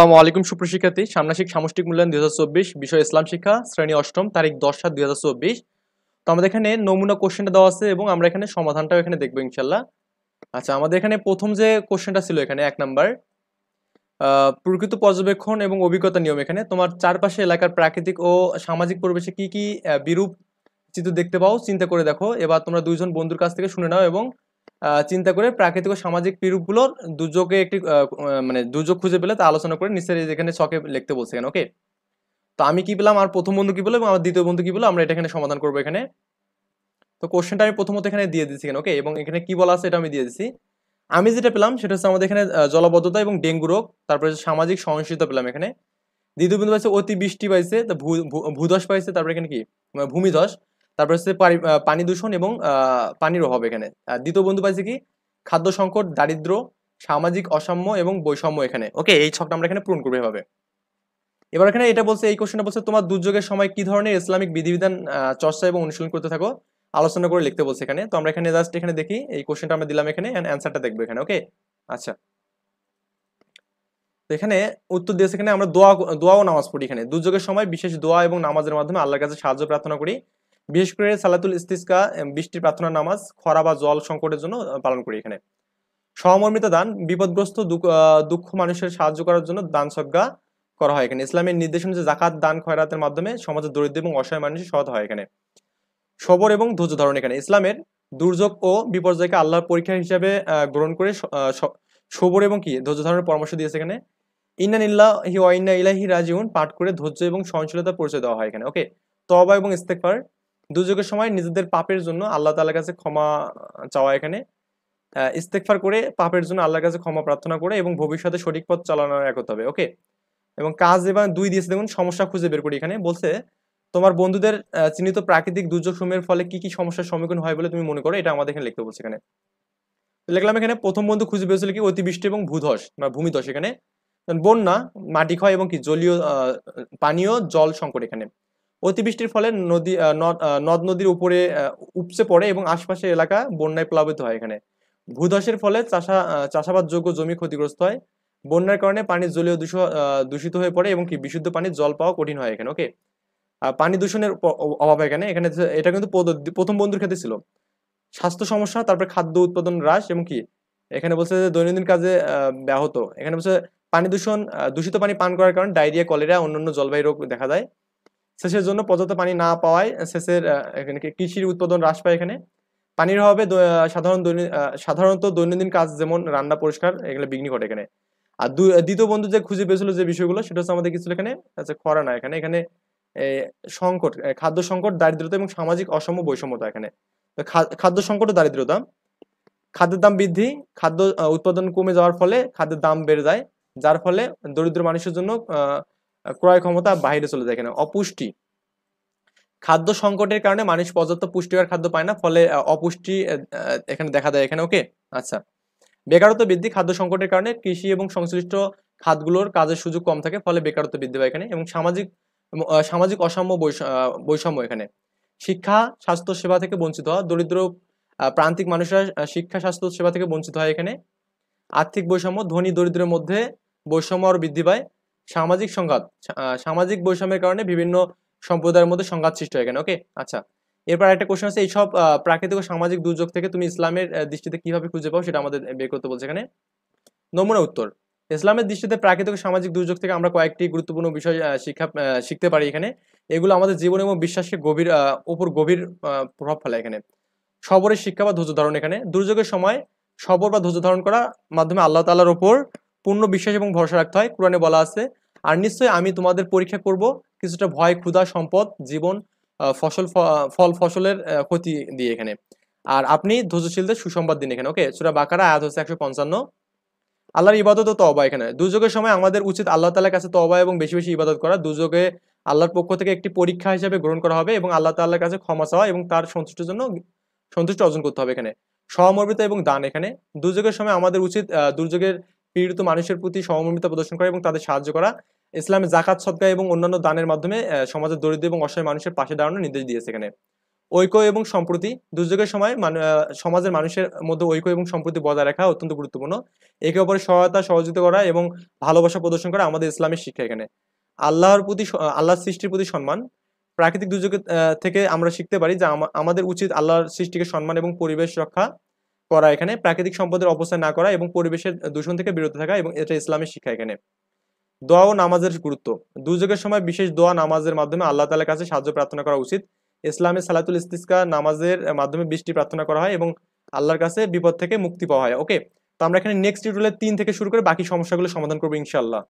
আসসালামু আলাইকুম সুপ্রশিক্ষার্থী, ষান্মাসিক সামষ্টিক মূল্যায়ন 2024, বিষয় ইসলাম শিক্ষা, শ্রেণী অষ্টম, তারিখ 10/7/2024। তো আমাদের এখানে নমুনা কোশ্চেনটা দেওয়া আছে এবং আমরা এখানে সমাধানটাও এখানে দেখবো ইনশাল্লাহ। আচ্ছা, আমাদের এখানে প্রথম যে কোশ্চেনটা ছিল এখানে 1 নাম্বার, প্রকৃত পর্যবেক্ষণ এবং অভিজ্ঞতা নিয়ম। এখানে তোমার চারপাশে এলাকার প্রাকৃতিক ও সামাজিক পরিবেশে কি কি বিরূপ চিত্র দেখতে পাও চিন্তা করে দেখো। এবার তোমরা দুইজন বন্ধুর কাছ থেকে শুনে নাও এবং চিন্তা করে প্রাকৃতিক ও সামাজিক বিরূপগুলোর দুর্যোগে একটি মানে দুর্যোগ খুঁজে পেলে তা আলোচনা করে নিচের যেখানে ছকে লিখতে বলছে এখানে। ওকে, তো আমি কি পেলাম, আর প্রথম বন্ধু কি বললো এবং আমার দ্বিতীয় বন্ধু কি বললো, আমরা এটা এখানে সমাধান করবো এখানে। তো কোশ্চেনটা আমি প্রথমত এখানে দিয়ে দিচ্ছি এখানে। ওকে, এবং এখানে কি বলা আছে এটা আমি দিয়ে দিচ্ছি। আমি যেটা পেলাম সেটা হচ্ছে আমাদের এখানে জলাবদ্ধতা এবং ডেঙ্গু রোগ, তারপরে সামাজিক সহিংসতা পেলাম এখানে। দ্বিতীয় বিন্দু পাইছে অতি বৃষ্টি পাইছে, ভূধস পাইছে, তারপরে এখানে কি ভূমিধস, তারপরে হচ্ছে পানি দূষণ এবং পানির অভাব এখানে। আর দ্বিতীয় বন্ধু পাইছে কি খাদ্য সংকট, দারিদ্র, সামাজিক অসাম্য এবং বৈষম্য এখানে। ওকে, এই ছকটা আমরা এখানে পূরণ করবো এভাবে। এবার এখানে এটা বলছে, এই কোশ্চেনটা বলছে তোমার দুর্যোগের সময় কি ধরনের ইসলামিক বিধিবিধান চর্চা এবং অনুশীলন করতে থাকো, আলোচনা করে লিখতে বলছে এখানে। তো আমরা এখানে জাস্ট এখানে দেখি, এই কোশ্চেনটা আমরা দিলাম এখানে, অ্যান্সারটা দেখবো এখানে। ওকে, আচ্ছা, তো এখানে উত্তর দিয়েছে এখানে আমরা দোয়া ও নামাজ পড়ি এখানে। দুর্যোগের সময় বিশেষ দোয়া এবং নামাজের মাধ্যমে আল্লাহর কাছে সাহায্য প্রার্থনা করি। বিশেষ করে সালাতুল ইস্তিসকা, বৃষ্টির প্রার্থনা নামাজ, খরা বা জল সংকটের জন্য পালন করি এখানে। সহমর্মিতা দান, বিপদগ্রস্ত দুঃখ মানুষের সাহায্য করার জন্য দান সদ্গা করা হয় এখানে। ইসলামের নির্দেশ অনুযায়ী জাকাত দান খয়রাতের মাধ্যমে সমাজের দরিদ্র এবং অসহায় মানুষের সহায়তা হয় এখানে। সবর এবং ধৈর্য ধারণ এখানে। ইসলামের দুর্যোগ ও বিপর্যয়কে আল্লাহর পরীক্ষা হিসাবে গ্রহণ করে সবর এবং কি ধৈর্য ধারণের পরামর্শ দিয়েছে এখানে। ইন্না লিল্লাহি ওয়া ইন্না ইলাইহি রাজিউন পাঠ করে ধৈর্য এবং সহনশীলতার পরিচয় দেওয়া হয় এখানে। ওকে, তওবা এবং ইস্তেগফার, দুর্যোগের সময় নিজেদের পাপের জন্য আল্লাহ তাআলার কাছে ক্ষমা চাওয়া এখানে। ইস্তেগফার করে পাপের জন্য আল্লাহর কাছে ক্ষমা প্রার্থনা করে এবং ভবিষ্যতে সঠিক পথ চালানোর একত হবে। ওকে, এবং কাজ এবং 2 দিয়েছে, দেখুন সমস্যা খুঁজে বের করি এখানে। বলছে তোমার বন্ধুদের চিহ্নিত প্রাকৃতিক দুর্যোগ সমূহের ফলে কি কি সমস্যার সম্মুখীন হয় বলে তুমি মনে করো, এটা আমাদের এখানে লিখতে বলছে এখানে। লিখলাম এখানে প্রথম বন্ধু খুঁজে পেয়েছিল কি অতিবৃষ্টি এবং ভূধস বা ভূমিধস এখানে। বন্যা, মাটি ক্ষয় এবং কি জলীয় পানীয় জল সংকট এখানে। অতিবৃষ্টির ফলে নদ নদীর উপরে উপচে পড়ে এবং আশপাশের এলাকা বন্যায় প্লাবিত হয় এখানে। ভূধসের ফলে চাষাবাদ যোগ্য জমি ক্ষতিগ্রস্ত হয়। বন্যার কারণে পানির জলীয় দূষিত হয়ে পড়ে এবং কি বিশুদ্ধ পানির জল পাওয়া কঠিন হয় এখানে। ওকে, পানি দূষণের অভাব এখানে। এখানে এটা কিন্তু প্রথম বন্ধুর ক্ষেত্রে ছিল। স্বাস্থ্য সমস্যা, তারপরে খাদ্য উৎপাদন হ্রাস এবং কি এখানে বলছে যে দৈনন্দিন কাজে ব্যাহত। এখানে বলছে পানি দূষণ, দূষিত পানি পান করার কারণে ডায়রিয়া, কলেরা, অন্যান্য জলবায়ু রোগ দেখা দেয়। সেচের জন্য পর্যাপ্ত পানি না পাওয়ায় সেচের এখানে কৃষির উৎপাদন হ্রাস পায় এখানে। পানির অভাবে সাধারণত দৈনন্দিন কাজ যেমন রান্না, পরিষ্কার এগুলো বিঘ্ন ঘটে এখানে। আর দ্বিতীয় বন্ধু যে খুঁজে পেয়েছিল যে বিষয়গুলো, সেটা হচ্ছে আমাদের কিছু এখানে আচ্ছা খরা না এখানে। এখানে সংকট, খাদ্য সংকট, দারিদ্রতা এবং সামাজিক অসাম্য বৈষম্যতা এখানে। খাদ্য সংকট ও দারিদ্রতা, খাদ্যের দাম বৃদ্ধি, খাদ্য উৎপাদন কমে যাওয়ার ফলে খাদ্যের দাম বেড়ে যায়, যার ফলে দরিদ্র মানুষের জন্য ক্রয় ক্ষমতা বাইরে চলে যায় এখানে। অপুষ্টি, খাদ্য সংকটের কারণে মানুষ পর্যাপ্ত পুষ্টিকর খাদ্য পায় না, ফলে অপুষ্টি এখানে দেখা দেয় এখানে। ওকে, আচ্ছা, বেকারত্ব বৃদ্ধি, খাদ্য সংকটের কারণে কৃষি এবং সংশ্লিষ্ট খাতগুলোর কাজের সুযোগ কম থাকে, ফলে বেকারত্ব বৃদ্ধি পায় এখানে। এবং সামাজিক অসাম্য বৈষম্য এখানে। শিক্ষা স্বাস্থ্য সেবা থেকে বঞ্চিত হওয়া, দরিদ্র প্রান্তিক মানুষরা শিক্ষা স্বাস্থ্য সেবা থেকে বঞ্চিত হয় এখানে। আর্থিক বৈষম্য, ধনী দরিদ্রের মধ্যে বৈষম্য আরো বৃদ্ধি পায়। সামাজিক সংঘাত, সামাজিক বৈষম্যের কারণে বিভিন্ন সম্প্রদায়ের মধ্যে সংঘাত সৃষ্টি হয় এখানে। ওকে, আচ্ছা, এরপর একটা কোশ্চেন আছে, এইসব প্রাকৃতিক ও সামাজিক দুর্যোগ থেকে তুমি ইসলামের দৃষ্টিতে কিভাবে খুঁজে পাও, সেটা আমাদের বের করতে বলছে এখানে। নমুনা উত্তর, ইসলামের দৃষ্টিতে প্রাকৃতিক ও সামাজিক দুর্যোগ থেকে আমরা কয়েকটি গুরুত্বপূর্ণ বিষয় শিখতে পারি এখানে। এগুলো আমাদের জীবন এবং বিশ্বাসকে গভীর প্রভাব ফেলে এখানে। সবরের শিক্ষা বা ধৈর্য ধারণ এখানে। দুর্যোগের সময় সবর বা ধৈর্য ধারণ করার মাধ্যমে আল্লাহ তাআলার উপর পূর্ণ বিশ্বাস এবং ভরসা রাখতে হয়। কোরআনে বলা আছে, আর নিশ্চয়ই আমি তোমাদের পরীক্ষা করব কিছুটা ভয়, ক্ষুধা, সম্পদ, জীবন, ফসলের ক্ষতি দিয়ে এখানে। আর আপনি ধৈর্যশীলদের সুসংবাদ দিন এখানে। ওকে, সূরা বাকারা আয়াত হচ্ছে 155। আল্লাহর ইবাদত ও তওবা এখানে। দুর্যোগের সময় আমাদের উচিত আল্লাহ তাআলার কাছে তওবা এবং বেশি বেশি ইবাদত করা। দুর্যোগে আল্লাহর পক্ষ থেকে একটি পরীক্ষা হিসেবে গ্রহণ করা হবে এবং আল্লাহ তাআলার কাছে ক্ষমা চাওয়া এবং তার সন্তুষ্টির জন্য সন্তুষ্টি অর্জন করতে হবে এখানে। সহমর্মিতা এবং দান এখানে। দুর্যোগের সময় আমাদের উচিত দুর্যোগের পীড়িত মানুষের প্রতি সহমর্মিতা প্রদর্শন করা এবং তাদের সাহায্য করা। ইসলামে জাকাত, সদকা এবং অন্যান্য দানের মাধ্যমে সমাজের দরিদ্র এবং অসহায় মানুষের পাশে দাঁড়ানোর নির্দেশ দিয়েছে এখানে। ঐক্য এবং সম্প্রীতি, দুর্যোগের সময় সমাজের মানুষের মধ্যে ঐক্য এবং সম্প্রীতি বজায় রাখা অত্যন্ত গুরুত্বপূর্ণ। একে অপরের সহায়তা সহযোগিতা করা এবং ভালোবাসা প্রদর্শন করা আমাদের ইসলামের শিক্ষা এখানে। আল্লাহর সৃষ্টির প্রতি সম্মান, প্রাকৃতিক দুর্যোগের থেকে আমরা শিখতে পারি যে আমাদের উচিত আল্লাহর সৃষ্টিকে সম্মান এবং পরিবেশ রক্ষা করা, এখানে প্রাকৃতিক সম্পদের অপচয় না করা এবং পরিবেশের দূষণ থেকে বিরত থাকা, এবং এটা ইসলামের শিক্ষা এখানে। দোয়া ও নামাজের গুরুত্ব, দুর্যোগের সময় বিশেষ দোয়া নামাজের মাধ্যমে আল্লাহ তাআলার কাছে সাহায্য প্রার্থনা করা উচিত। ইসলামে সালাতুল ইস্তিসকা নামাজের মাধ্যমে বৃষ্টি প্রার্থনা করা হয় এবং আল্লাহর কাছে বিপদ থেকে মুক্তি পাওয়া হয়। ওকে, তো আমরা এখানে নেক্সট টিউটোরিয়ালে 3 থেকে শুরু করে বাকি সমস্যাগুলো সমাধান করবো ইনশাআল্লাহ।